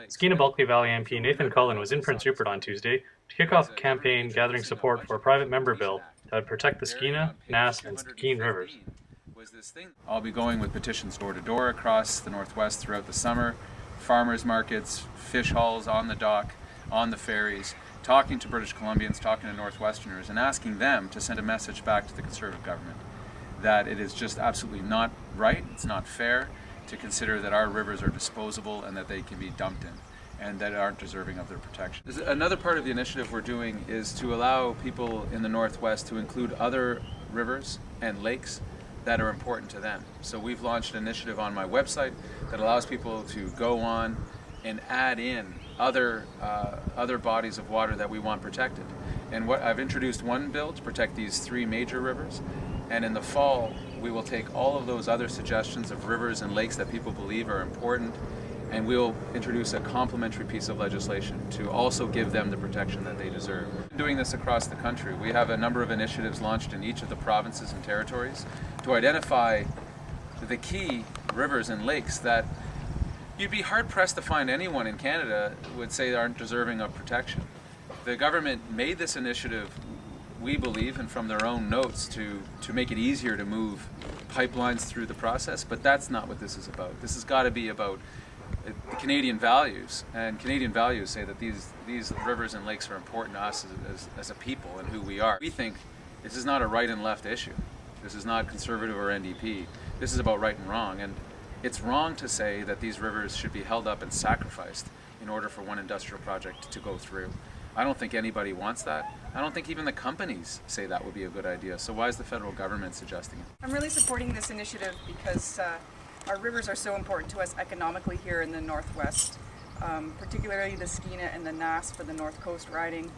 Skeena Bulkley Valley MP Nathan Cullen was in Prince Rupert on Tuesday to kick off a campaign gathering support for a private member bill that would protect the Skeena, Nass and Stikine Rivers. I'll be going with petitions door to door across the Northwest throughout the summer, farmers markets, fish hauls on the dock, on the ferries, talking to British Columbians, talking to Northwesterners, and asking them to send a message back to the Conservative government that it is just absolutely not right, it's not fair to consider that our rivers are disposable and that they can be dumped in and that aren't deserving of their protection. Another part of the initiative we're doing is to allow people in the Northwest to include other rivers and lakes that are important to them. So we've launched an initiative on my website that allows people to go on and add in other bodies of water that we want protected. And I've introduced one bill to protect these three major rivers, and in the fall we will take all of those other suggestions of rivers and lakes that people believe are important, and we'll introduce a complementary piece of legislation to also give them the protection that they deserve. Doing this across the country, we have a number of initiatives launched in each of the provinces and territories to identify the key rivers and lakes that you'd be hard-pressed to find anyone in Canada would say aren't deserving of protection. The government made this initiative, we believe, and from their own notes, to make it easier to move pipelines through the process, but that's not what this is about. This has got to be about Canadian values, and Canadian values say that these rivers and lakes are important to us as a people and who we are. We think this is not a right and left issue. This is not Conservative or NDP. This is about right and wrong, and it's wrong to say that these rivers should be held up and sacrificed in order for one industrial project to go through. I don't think anybody wants that. I don't think even the companies say that would be a good idea. So why is the federal government suggesting it? I'm really supporting this initiative because our rivers are so important to us economically here in the Northwest, particularly the Skeena and the Nass for the North Coast riding.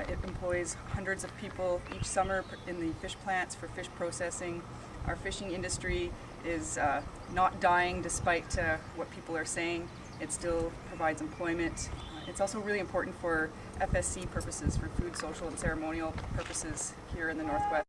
It employs hundreds of people each summer in the fish plants for fish processing. Our fishing industry is not dying despite what people are saying. It still provides employment. It's also really important for FSC purposes, for food, social, and ceremonial purposes here in the Northwest.